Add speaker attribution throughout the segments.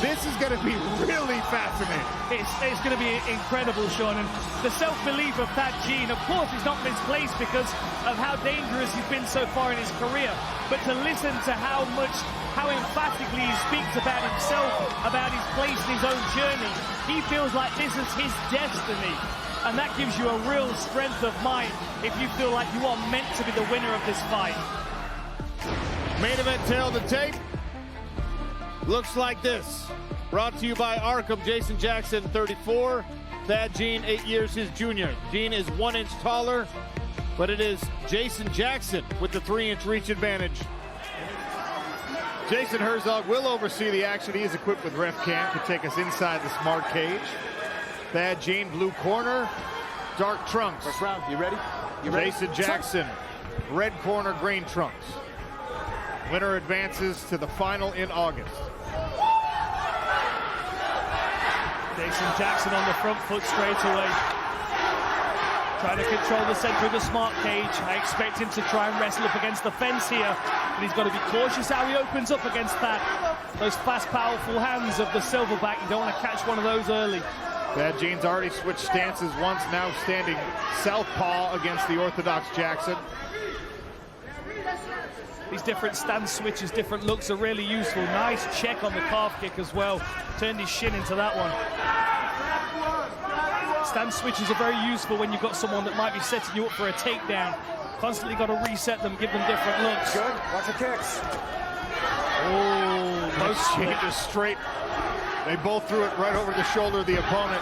Speaker 1: This is going to be really fascinating.
Speaker 2: It's going to be incredible, Sean. And the self-belief of Thad Jean, of course, is not misplaced because of how dangerous he's been so far in his career. But to listen to how emphatically he speaks about himself, about his place in his own journey, he feels like this is his destiny. And that gives you a real strength of mind if you feel like you are meant to be the winner of this fight.
Speaker 1: Main event tail to tape. Looks like this. Brought to you by Arkham. Jason Jackson, 34. Thad Jean, 8 years his junior. Jean is 1 inch taller, but it is Jason Jackson with the 3-inch reach advantage. Jason Herzog will oversee the action. He is equipped with ref cam to take us inside the smart cage. Thad Jean, blue corner, dark trunks.
Speaker 3: First round, you ready?
Speaker 1: Jason Jackson, red corner, green trunks. Winner advances to the final in August.
Speaker 2: Jason Jackson on the front foot straight away. Trying to control the center of the smart cage. I expect him to try and wrestle up against the fence here. But he's got to be cautious how he opens up against that. Those fast, powerful hands of the Silverback. You don't want to catch one of those early.
Speaker 1: Thad Jean's already switched stances once, now standing southpaw against the orthodox Jackson.
Speaker 2: These different stance switches, different looks are really useful. Nice check on the calf kick as well. Turned his shin into that one. Stance switches are very useful when you've got someone that might be setting you up for a takedown. Constantly got to reset them, give them different looks.
Speaker 3: Good, watch the kicks.
Speaker 2: Oh,
Speaker 1: both changes straight. They both threw it right over the shoulder of the opponent.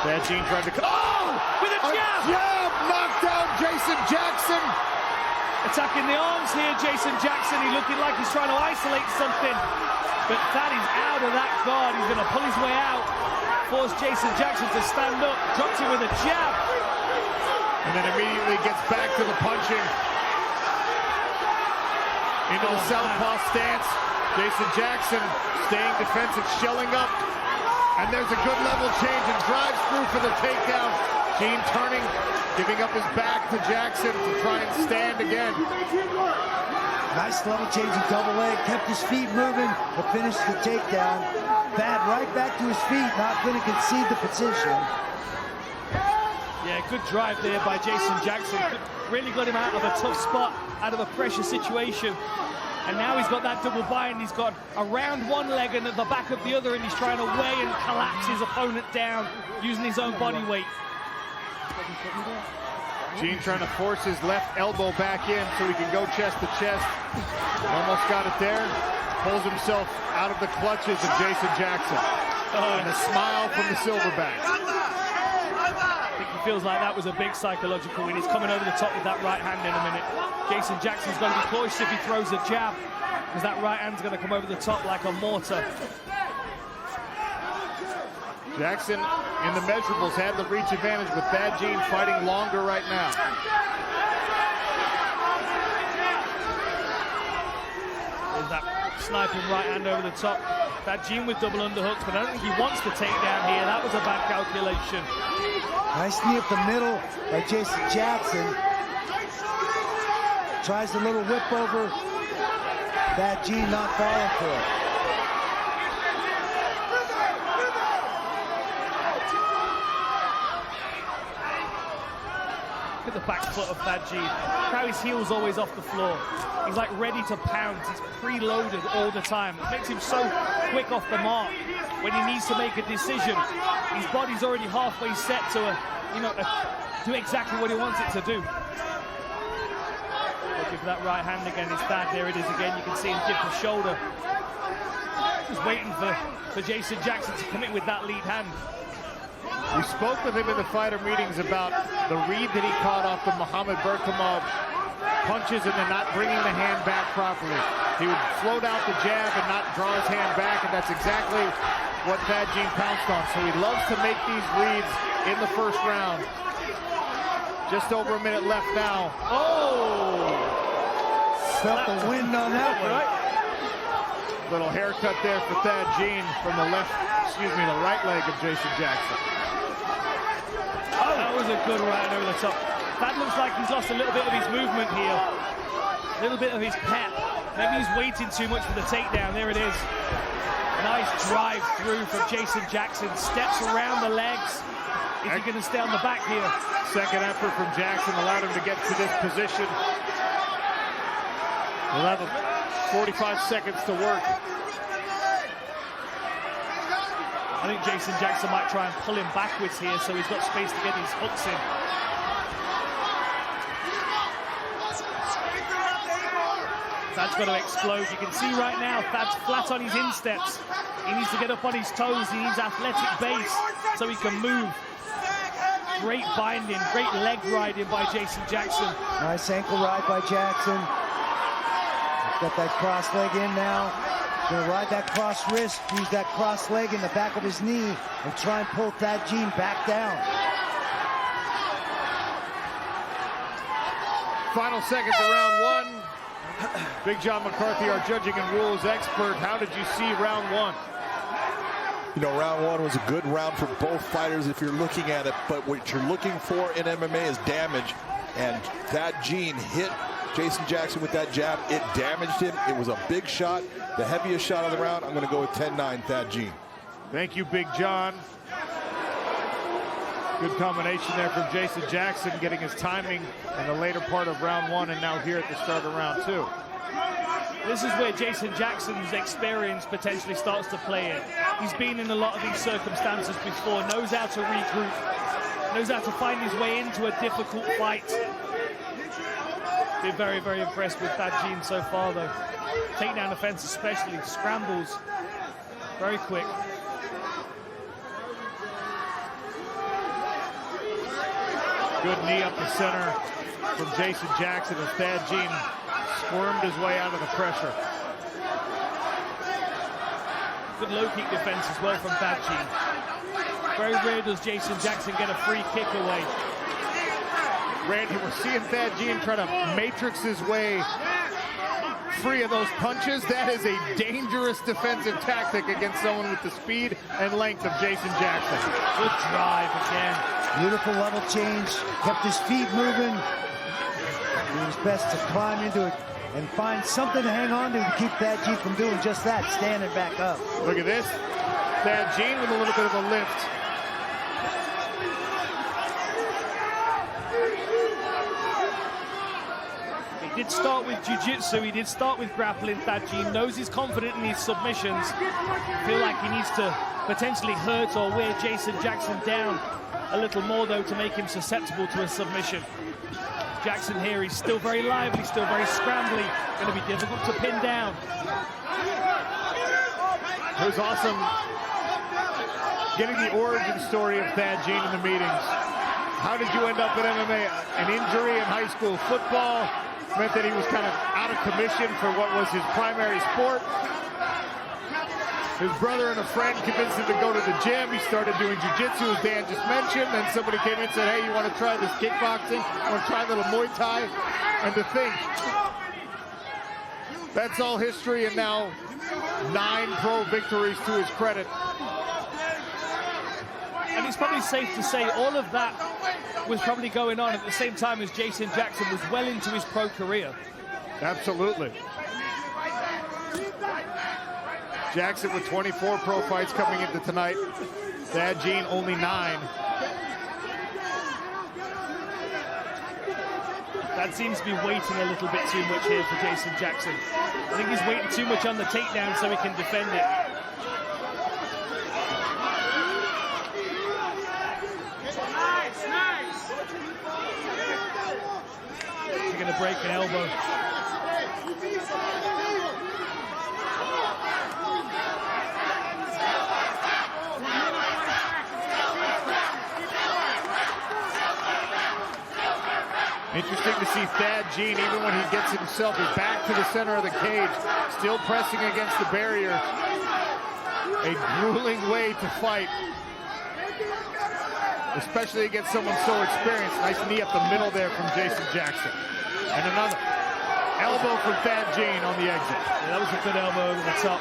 Speaker 1: Thad Jean tried to... Oh!
Speaker 2: With a jab!
Speaker 1: Jab! Knocked down Jason Jackson!
Speaker 2: Attacking the arms here, Jason Jackson. He looking like he's trying to isolate something. But Thad is out of that guard. He's going to pull his way out. Force Jason Jackson to stand up. Drops him with a jab.
Speaker 1: And then immediately gets back to the punching. Into the southpaw stance. Jason Jackson staying defensive, shelling up. And there's a good level change and drives through for the takedown. Jean turning, giving up his back to Jackson to try and stand again.
Speaker 4: Nice level change in double leg, kept his feet moving, but finished the takedown. Thad right back to his feet, not going to concede the position.
Speaker 2: Yeah, good drive there by Jason Jackson. Really got him out of a tough spot, out of a pressure situation. And now he's got that double bind. He's got around one leg and at the back of the other, and he's trying to weigh and collapse his opponent down using his own body weight.
Speaker 1: Jean trying to force his left elbow back in so he can go chest to chest. Almost got it there. Pulls himself out of the clutches of Jason Jackson. And a smile from the Silverback.
Speaker 2: I think he feels like that was a big psychological win. He's coming over the top with that right hand in a minute. Jason Jackson's going to be cautious if he throws a jab, because that right hand's going to come over the top like a mortar.
Speaker 1: Jackson in the measurables had the reach advantage, with Thad Jean fighting longer right now.
Speaker 2: There's that sniping right hand over the top. Thad Jean with double underhooks, but I don't think he wants the takedown here. That was a bad calculation.
Speaker 4: Nice knee up the middle by Jason Jackson. Tries a little whip over. Thad Jean not falling for it.
Speaker 2: Look at the back foot of Thad Jean. How his heel's always off the floor. He's like ready to pound. He's preloaded all the time. It makes him so quick off the mark when he needs to make a decision. His body's already halfway set to do exactly what he wants it to do. Looking for that right hand again. It's Thad. There it is again. You can see him dip the shoulder. Just waiting for Jason Jackson to come in with that lead hand.
Speaker 1: We spoke with him in the fighter meetings about the read that he caught off the Muhammad Berkamov punches and then not bringing the hand back properly. He would float out the jab and not draw his hand back, and that's exactly what Thad Jean pounced on. So he loves to make these reads in the first round. Just over a minute left now.
Speaker 2: Oh!
Speaker 4: Felt the wind on that one.
Speaker 2: Right?
Speaker 1: Little haircut there for Thad Jean from the the right leg of Jason Jackson.
Speaker 2: Oh, that was a good right over the top. That looks like he's lost a little bit of his movement here. A little bit of his pep. Maybe he's waiting too much for the takedown. There it is. Nice drive through from Jason Jackson. Steps around the legs. Is he going to stay on the back here?
Speaker 1: Second effort from Jackson allowed him to get to this position. 45 seconds to work.
Speaker 2: I think Jason Jackson might try and pull him backwards here so he's got space to get his hooks in. Thad's got to explode. You can see right now Thad's flat on his insteps. He needs to get up on his toes. He needs athletic base so he can move. Great binding, great leg riding by Jason Jackson.
Speaker 4: Nice ankle ride by Jackson. Got that cross leg in now. Gonna ride that cross wrist, use that cross leg in the back of his knee, and try and pull Thad Jean back down.
Speaker 1: Final seconds of round one. Big John McCarthy, our judging and rules expert. How did you see round one?
Speaker 3: You know, round one was a good round for both fighters if you're looking at it, but what you're looking for in MMA is damage, and Thad Jean hit Jason Jackson with that jab. It damaged him. It was a big shot, the heaviest shot of the round. I'm going to go with 10-9 Thad Jean.
Speaker 1: Thank you, Big John. Good combination there from Jason Jackson, getting his timing in the later part of round one and now here at the start of round two.
Speaker 2: This is where Jason Jackson's experience potentially starts to play in. He's been in a lot of these circumstances before, knows how to regroup, knows how to find his way into a difficult fight. Been very, very impressed with Thad Jean so far, though. Takedown defense especially, scrambles very quick.
Speaker 1: Good knee up the center from Jason Jackson as Thad Jean squirmed his way out of the pressure.
Speaker 2: Good low kick defense as well from Thad Jean. Very rare does Jason Jackson get a free kick away.
Speaker 1: Randy, we're seeing Thad Jean try to matrix his way free of those punches. That is a dangerous defensive tactic against someone with the speed and length of Jason Jackson.
Speaker 2: Good drive again.
Speaker 4: Beautiful level change, kept his feet moving. Doing his best to climb into it and find something to hang on to keep Thad Jean from doing just that, standing back up.
Speaker 1: Look at this. Thad Jean with a little bit of a lift.
Speaker 2: He did start with jiu-jitsu, he did start with grappling. Thad Jean knows he's confident in his submissions. Feel like he needs to potentially hurt or wear Jason Jackson down a little more, though, to make him susceptible to a submission. Jackson here, he's still very lively, still very scrambly. Going to be difficult to pin down.
Speaker 1: It was awesome getting the origin story of Thad Jean in the meetings. How did you end up in MMA? An injury in high school football meant that he was kind of out of commission for what was his primary sport. His brother and a friend convinced him to go to the gym. He started doing jiu-jitsu, as Dan just mentioned. Then somebody came in and said, hey, you want to try this kickboxing? You want to try a little Muay Thai? And to think, that's all history, and now 9 pro victories to his credit.
Speaker 2: And it's probably safe to say all of that was probably going on at the same time as Jason Jackson was well into his pro career.
Speaker 1: Absolutely. Jackson with 24 pro fights coming into tonight. Thad Jean only 9.
Speaker 2: That seems to be waiting a little bit too much here for Jason Jackson. I think he's waiting too much on the takedown so he can defend it. He's going to break an elbow.
Speaker 1: Interesting to see Thad Jean, even when he gets himself back to the center of the cage, still pressing against the barrier. A grueling way to fight, especially against someone so experienced. Nice knee up the middle there from Jason Jackson. And another elbow from Thad Jean on the exit.
Speaker 2: Yeah, that was a good elbow over the top.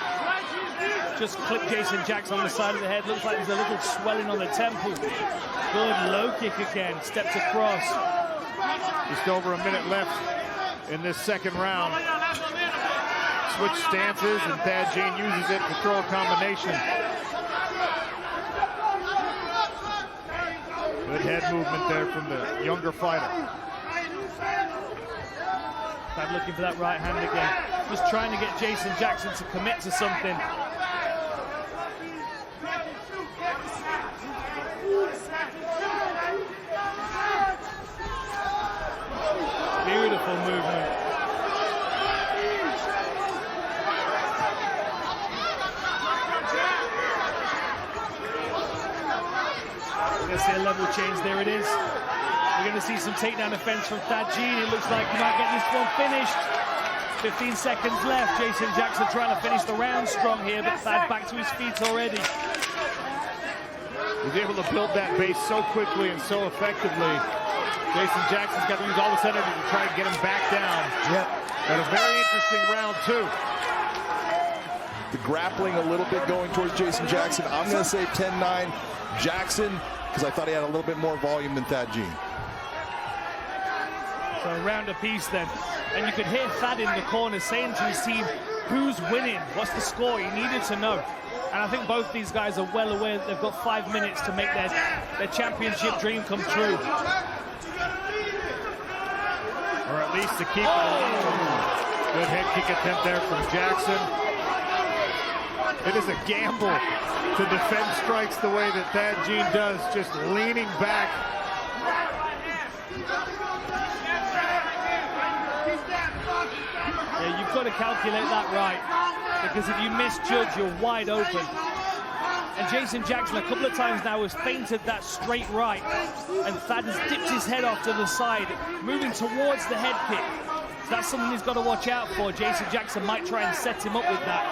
Speaker 2: Just clipped Jason Jackson on the side of the head. Looks like there's a little swelling on the temple. Good low kick again. Steps across.
Speaker 1: Just over a minute left in this second round. switch stances, and Thad Jean uses it to throw a combination. Good head movement there from the younger fighter.
Speaker 2: Thad looking for that right hand again. Just trying to get Jason Jackson to commit to something. Beautiful movement. We're going to see a level change. There it is. We're going to see some takedown defense from Thad Jean. It looks like he might get this one finished. 15 seconds left. Jason Jackson trying to finish the round strong here, but Thad back to his feet already.
Speaker 1: He's able to build that base so quickly and so effectively. Jason Jackson's got to use all this energy to try and get him back down.
Speaker 4: Yep.
Speaker 1: But a very interesting round, too.
Speaker 3: The grappling a little bit going towards Jason Jackson. I'm going to say 10-9 Jackson, because I thought he had a little bit more volume than Thad Jean.
Speaker 2: So a round apiece then. And you could hear Thad in the corner saying to his team, who's winning? What's the score? He needed to know. And I think both these guys are well aware that they've got 5 minutes to make their championship dream come true.
Speaker 1: Or at least to keep it alive. Good head kick attempt there from Jackson. It is a gamble to defend strikes the way that Thad Jean does, just leaning back.
Speaker 2: Yeah, you've got to calculate that right, because if you misjudge, you're wide open. And Jason Jackson a couple of times now has feinted that straight right, and Thad has dipped his head off to the side, moving towards the head kick. So that's something he's got to watch out for. Jason Jackson might try and set him up with that.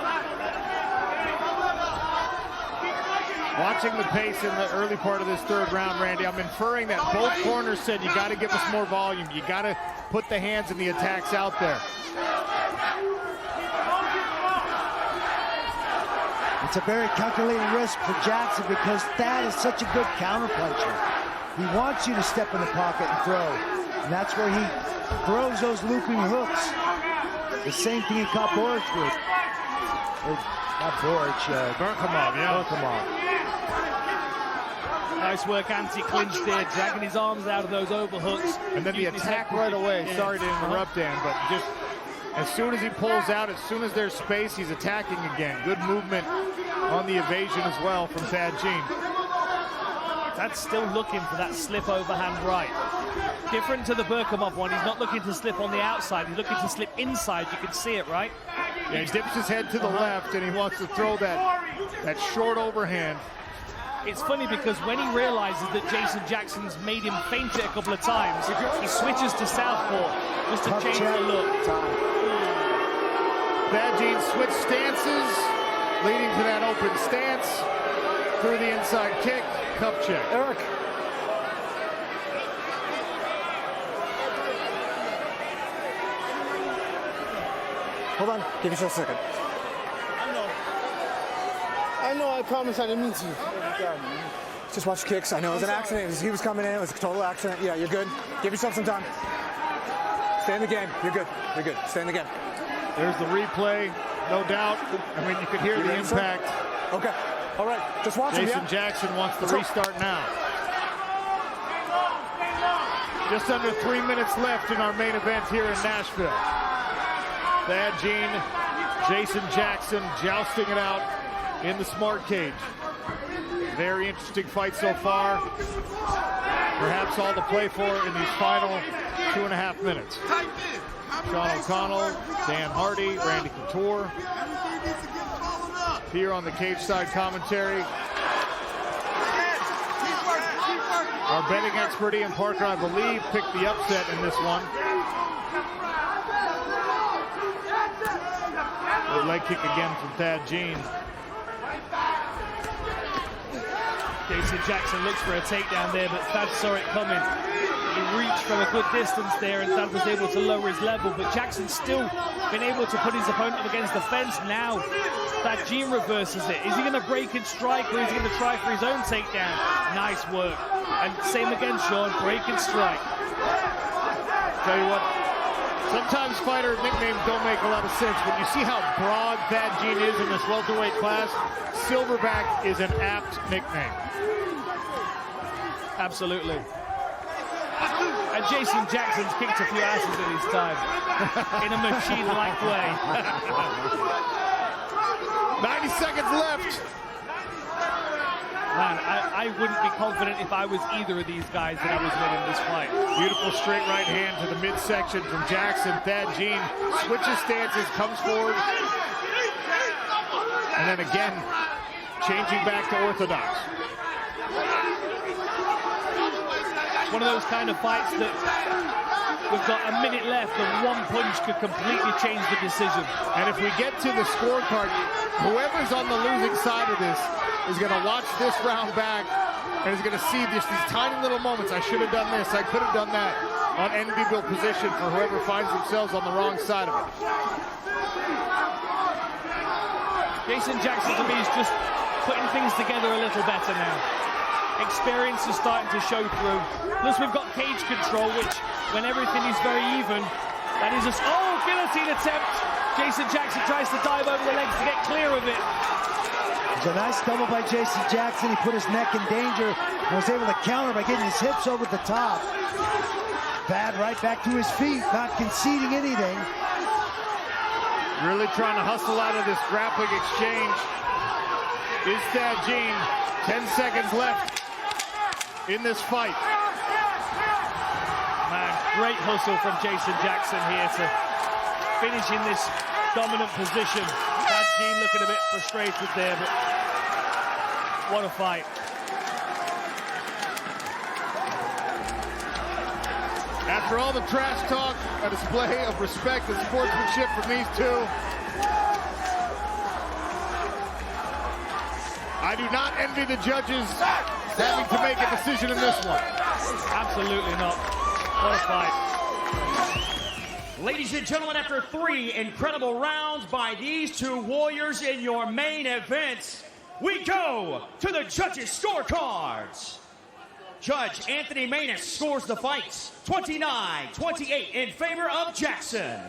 Speaker 1: Watching the pace in the early part of this third round, Randy, I'm inferring that both corners said you got to give us more volume. You got to put the hands and the attacks out there.
Speaker 4: It's a very calculated risk for Jackson because Thad is such a good counterpuncher. He wants you to step in the pocket and throw. And that's where he throws those looping hooks. The same thing he caught Boric with. Not Boric,
Speaker 1: Berkhamov, yeah.
Speaker 4: Berkhamov.
Speaker 2: Nice work, anti-clinch there, dragging his arms out of those overhooks.
Speaker 1: And then the attack right away. Yeah. Sorry to interrupt, Dan, but just as soon as he pulls out, as soon as there's space, he's attacking again. Good movement on the evasion as well from Thad Jean.
Speaker 2: That's still looking for that slip overhand right. Different to the Berkhamov one, he's not looking to slip on the outside, he's looking to slip inside. You can see it, right?
Speaker 1: Yeah, he dips his head to the left and he wants to throw that short overhand.
Speaker 2: It's funny because when he realizes that Jason Jackson's made him feint it a couple of times, he switches to southpaw just to change the look.
Speaker 1: Thad Jean switched stances, leading to that open stance, through the inside kick, cup check.
Speaker 5: Eric. Hold on, give yourself a second. I know, I promise I didn't mean to. Just watch kicks. I know it was an accident. He was coming in. It was a total accident. Yeah, you're good. Give yourself some time. Stay in the game. You're good. You're good. Stay in the game.
Speaker 1: There's the replay, no doubt. I mean, you could hear the impact.
Speaker 5: Okay. All right. Just watch him,
Speaker 1: Jason Jackson wants the restart now. Just under 3 minutes left in our main event here in Nashville. Thad Jean, Jason Jackson jousting it out in the smart cage. Very interesting fight so far. Perhaps all to play for in these final 2.5 minutes. Sean O'Connell, Dan Hardy, Randy Couture. Here on the cage side commentary. Our betting expert Ian Parker, I believe, picked the upset in this one. Good leg kick again from Thad Jean.
Speaker 2: Jason Jackson looks for a takedown there, but Thad saw it coming. He reached from a good distance there, and Thad was able to lower his level, but Jackson's still been able to put his opponent up against the fence. Now, Thad Jean reverses it. Is he going to break and strike, or is he going to try for his own takedown? Nice work. And same again, Sean, break and strike.
Speaker 1: Tell you what, Sometimes fighter nicknames don't make a lot of sense. When you see how broad Thad Gene is in this welterweight class, Silverback is an apt nickname.
Speaker 2: Absolutely. And Jason Jackson's kicked a few asses in his time, in a machine-like way.
Speaker 1: 90 seconds left.
Speaker 2: Man, I wouldn't be confident if I was either of these guys that I was winning this fight.
Speaker 1: Beautiful straight right hand to the midsection from Jackson. Thad Gene switches stances, comes forward, and then again, changing back to orthodox.
Speaker 2: One of those kind of fights that we've got a minute left and one punch could completely change the decision.
Speaker 1: And if we get to the scorecard, whoever's on the losing side of this is going to watch this round back and is going to see just these tiny little moments. I should have done this. I could have done that. On enviable position for whoever finds themselves on the wrong side of it.
Speaker 2: Jason Jackson, to me, is just putting things together a little better now. Experience is starting to show through. Plus, we've got cage control, which, when everything is very even, that is a... Oh, guillotine attempt! Jason Jackson tries to dive over the legs to get clear of it.
Speaker 4: It's a nice double by Jason Jackson. He put his neck in danger and was able to counter by getting his hips over the top. Thad right back to his feet, not conceding anything.
Speaker 1: Really trying to hustle out of this grappling exchange is Thad Gene. 10 seconds left in this fight.
Speaker 2: Man, great hustle from Jason Jackson here to finish in this dominant position. Thad Gene looking a bit frustrated there, but what a fight.
Speaker 1: After all the trash talk, a display of respect and sportsmanship from these two. I do not envy the judges having to make a decision in this one.
Speaker 2: Absolutely not. What a fight.
Speaker 6: Ladies and gentlemen, after 3 incredible rounds by these two warriors in your main event, we go to the judges' scorecards. Judge Anthony Manus scores the fight 29-28 in favor of Jackson.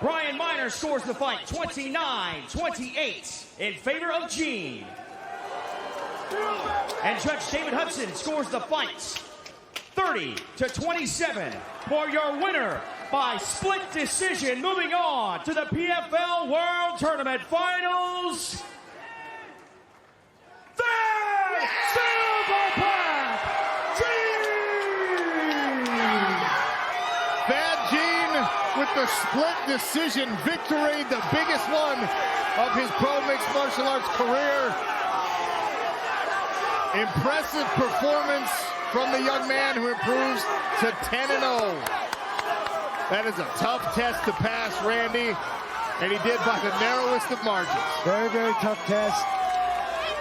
Speaker 6: Brian Miner scores the fight 29-28 in favor of Gene. And Judge David Hudson scores the fight 30-27 for your winner by split decision. Moving on to the PFL World Tournament Finals. Silverback Gene!
Speaker 1: Thad Gene with the split decision victory, the biggest one of his pro mixed martial arts career. Impressive performance from the young man who improves to 10-0. That is a tough test to pass, Randy, and he did by the narrowest of margins.
Speaker 4: Very, very tough test.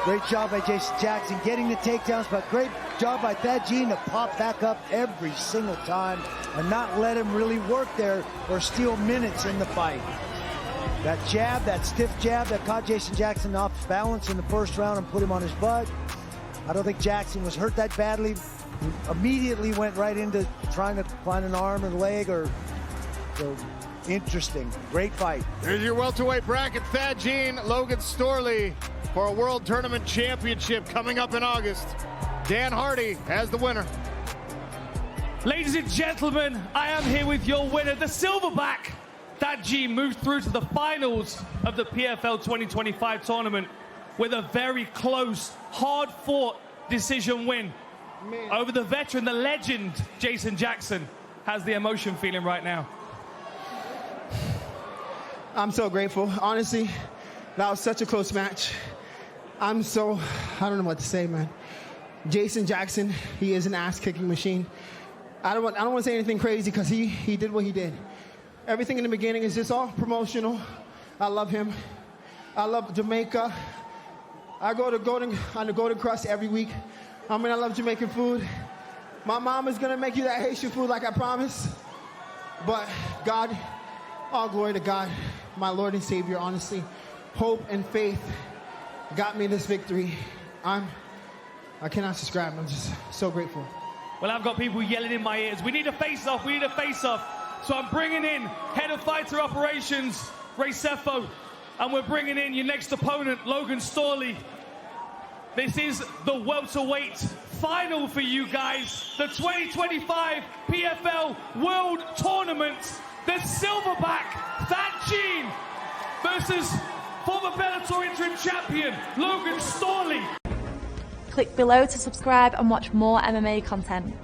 Speaker 4: Great job by Jason Jackson getting the takedowns, but great job by Thad Gene to pop back up every single time and not let him really work there or steal minutes in the fight. That jab, that stiff jab that caught Jason Jackson off balance in the first round and put him on his butt. I don't think Jackson was hurt that badly. He immediately went right into trying to find an arm and leg or so. Interesting. Great fight.
Speaker 1: Here's your welterweight bracket. Thad Gene, Logan Storley for a World Tournament Championship coming up in August. Dan Hardy has the winner.
Speaker 2: Ladies and gentlemen, I am here with your winner, the Silverback. Thad Gene moved through to the finals of the PFL 2025 tournament with a very close, hard-fought decision win over the veteran, the legend, Jason Jackson. How's the emotion feeling right now?
Speaker 7: I'm so grateful. Honestly, that was such a close match. I don't know what to say, man. Jason Jackson, he is an ass-kicking machine. I don't want to say anything crazy because he did what he did. Everything in the beginning is just all promotional. I love him. I love Jamaica. I go on the Golden Crust every week. I love Jamaican food. My mom is going to make you that Haitian food like I promised. But God, all glory to God, my Lord and Savior, honestly. Hope and faith got me this victory. I cannot describe. I'm just so grateful.
Speaker 2: Well, I've got people yelling in my ears. We need a face-off. We need a face-off. So I'm bringing in head of fighter operations, Ray Sefo, and we're bringing in your next opponent, Logan Storley. This is the welterweight final for you guys. The 2025 PFL World Tournament. The Silverback, Fat Gene, versus former Bellator interim champion, Logan Storley.
Speaker 8: Click below to subscribe and watch more MMA content.